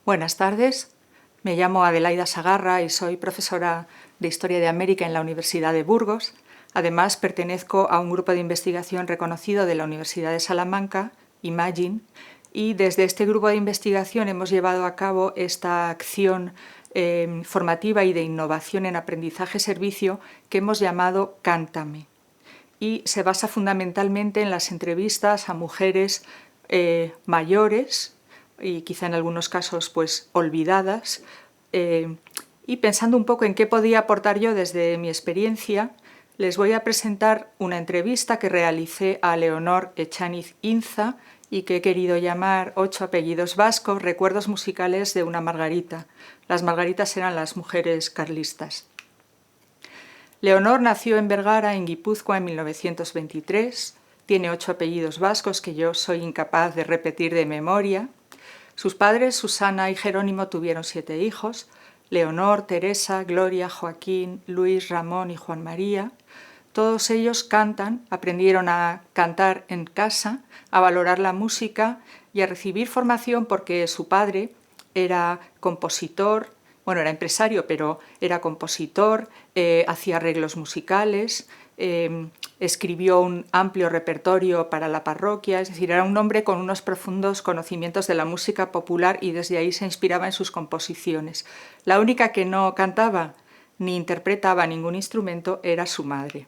Buenas tardes, me llamo Adelaida Sagarra y soy profesora de Historia de América en la Universidad de Burgos. Además, pertenezco a un grupo de investigación reconocido de la Universidad de Salamanca, Imagine, y desde este grupo de investigación hemos llevado a cabo esta acción formativa y de innovación en aprendizaje-servicio que hemos llamado Cántame. Y se basa fundamentalmente en las entrevistas a mujeres mayores y quizá en algunos casos pues olvidadas, y pensando un poco en qué podía aportar yo desde mi experiencia, les voy a presentar una entrevista que realicé a Leonor Echaniz Inza y que he querido llamar 8 apellidos vascos, recuerdos musicales de una Margarita. Las Margaritas eran las mujeres carlistas. Leonor nació en Vergara, en Guipúzcoa, en 1923. Tiene 8 apellidos vascos que yo soy incapaz de repetir de memoria. Sus padres, Susana y Jerónimo, tuvieron 7 hijos: Leonor, Teresa, Gloria, Joaquín, Luis, Ramón y Juan María. Todos ellos cantan, aprendieron a cantar en casa, a valorar la música y a recibir formación porque su padre era compositor, bueno, era empresario, pero era compositor, hacía arreglos musicales, escribió un amplio repertorio para la parroquia, es decir, era un hombre con unos profundos conocimientos de la música popular y desde ahí se inspiraba en sus composiciones. La única que no cantaba ni interpretaba ningún instrumento era su madre.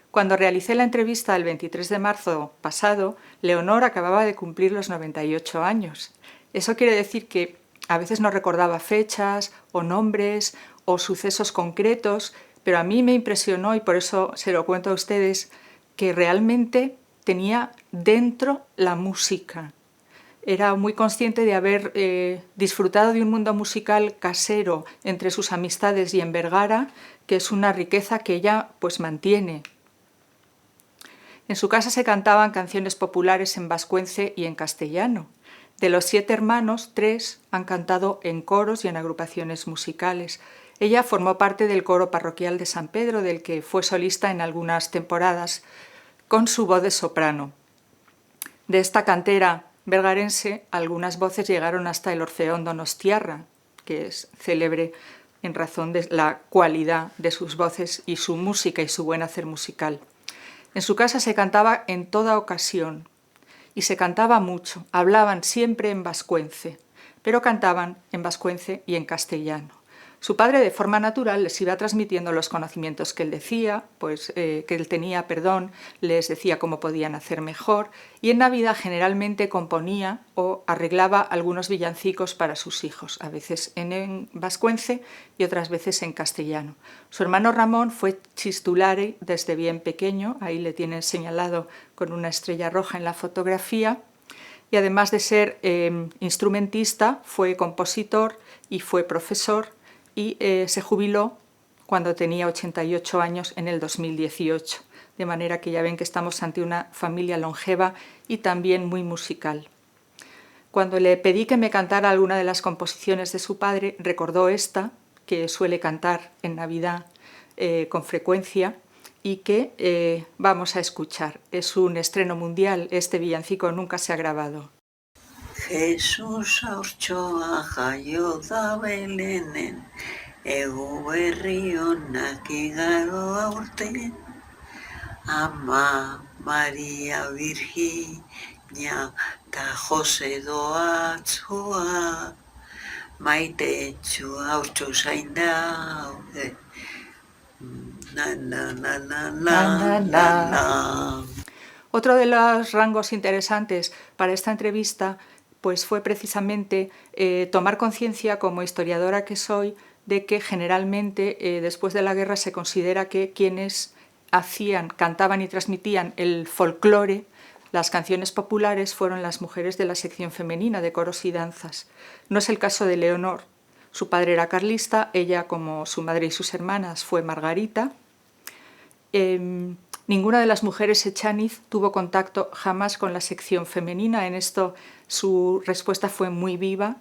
Cuando realicé la entrevista el 23 de marzo pasado, Leonor acababa de cumplir los 98 años. Eso quiere decir que a veces no recordaba fechas o nombres o sucesos concretos, pero a mí me impresionó, y por eso se lo cuento a ustedes, que realmente tenía dentro la música. Era muy consciente de haber disfrutado de un mundo musical casero entre sus amistades y en Vergara, que es una riqueza que ella pues mantiene. En su casa se cantaban canciones populares en vascuence y en castellano. De los 7 hermanos, 3 han cantado en coros y en agrupaciones musicales. Ella formó parte del coro parroquial de San Pedro, del que fue solista en algunas temporadas, con su voz de soprano. De esta cantera vergarense, algunas voces llegaron hasta el Orfeón Donostiarra, que es célebre en razón de la cualidad de sus voces y su música y su buen hacer musical. En su casa se cantaba en toda ocasión y se cantaba mucho. Hablaban siempre en vascuence, pero cantaban en vascuence y en castellano. Su padre, de forma natural, les iba transmitiendo los conocimientos que él tenía, les decía cómo podían hacer mejor, y en Navidad generalmente componía o arreglaba algunos villancicos para sus hijos, a veces en vascuence y otras veces en castellano. Su hermano Ramón fue chistulare desde bien pequeño, ahí le tienen señalado con una estrella roja en la fotografía, y además de ser instrumentista, fue compositor y fue profesor, y se jubiló cuando tenía 88 años en el 2018, de manera que ya ven que estamos ante una familia longeva y también muy musical. Cuando le pedí que me cantara alguna de las composiciones de su padre, recordó esta, que suele cantar en Navidad con frecuencia y que vamos a escuchar. Es un estreno mundial, este villancico nunca se ha grabado. Jesus haurtxoa jaio da Belenen, egu berri honak igaro aurten. Ama Maria Virginia ta Jose doatzua, maite etxu haurtxo zain daude. Na, na, na, na, na, na, na. Otro de los rangos interesantes para esta entrevista pues fue precisamente tomar conciencia, como historiadora que soy, de que generalmente después de la guerra se considera que quienes cantaban y transmitían el folclore, las canciones populares, fueron las mujeres de la sección femenina de coros y danzas. No es el caso de Leonor. Su padre era carlista, ella, como su madre y sus hermanas, fue Margarita. Ninguna de las mujeres Echaniz tuvo contacto jamás con la sección femenina. En esto su respuesta fue muy viva.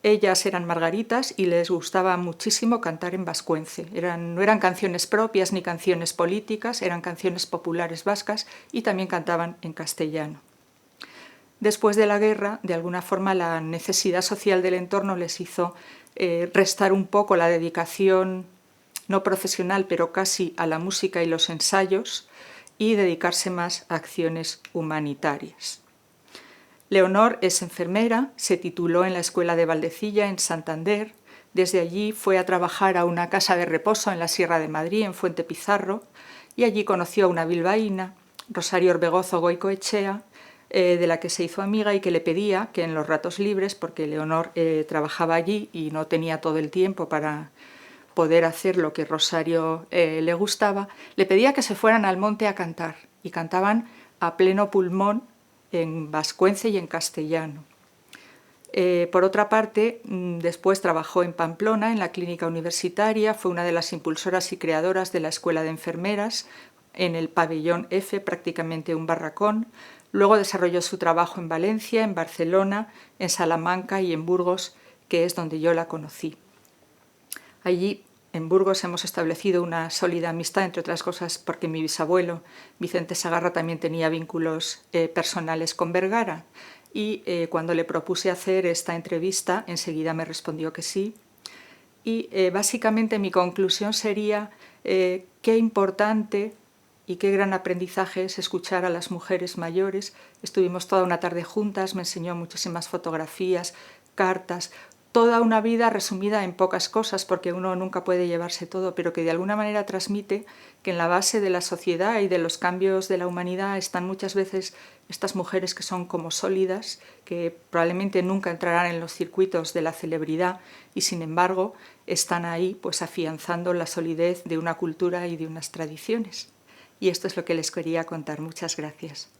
Ellas eran margaritas y les gustaba muchísimo cantar en vascuence. No eran canciones propias ni canciones políticas, eran canciones populares vascas y también cantaban en castellano. Después de la guerra, de alguna forma, la necesidad social del entorno les hizo restar un poco la dedicación, no profesional, pero casi a la música y los ensayos, y dedicarse más a acciones humanitarias. Leonor es enfermera, se tituló en la Escuela de Valdecilla, en Santander. Desde allí fue a trabajar a una casa de reposo en la Sierra de Madrid, en Fuente Pizarro, y allí conoció a una bilbaína, Rosario Orbegozo Goicoechea, de la que se hizo amiga y que le pedía que en los ratos libres, porque Leonor trabajaba allí y no tenía todo el tiempo para poder hacer lo que Rosario le gustaba, le pedía que se fueran al monte a cantar, y cantaban a pleno pulmón en vascuence y en castellano. Por otra parte, después trabajó en Pamplona, en la clínica universitaria, fue una de las impulsoras y creadoras de la Escuela de Enfermeras, en el pabellón F, prácticamente un barracón. Luego desarrolló su trabajo en Valencia, en Barcelona, en Salamanca y en Burgos, que es donde yo la conocí. Allí, en Burgos, hemos establecido una sólida amistad, entre otras cosas porque mi bisabuelo, Vicente Sagarra, también tenía vínculos personales con Vergara, y cuando le propuse hacer esta entrevista, enseguida me respondió que sí. Y básicamente mi conclusión sería qué importante y qué gran aprendizaje es escuchar a las mujeres mayores. Estuvimos toda una tarde juntas, me enseñó muchísimas fotografías, cartas, toda una vida resumida en pocas cosas, porque uno nunca puede llevarse todo, pero que de alguna manera transmite que en la base de la sociedad y de los cambios de la humanidad están muchas veces estas mujeres que son como sólidas, que probablemente nunca entrarán en los circuitos de la celebridad y sin embargo están ahí pues afianzando la solidez de una cultura y de unas tradiciones. Y esto es lo que les quería contar. Muchas gracias.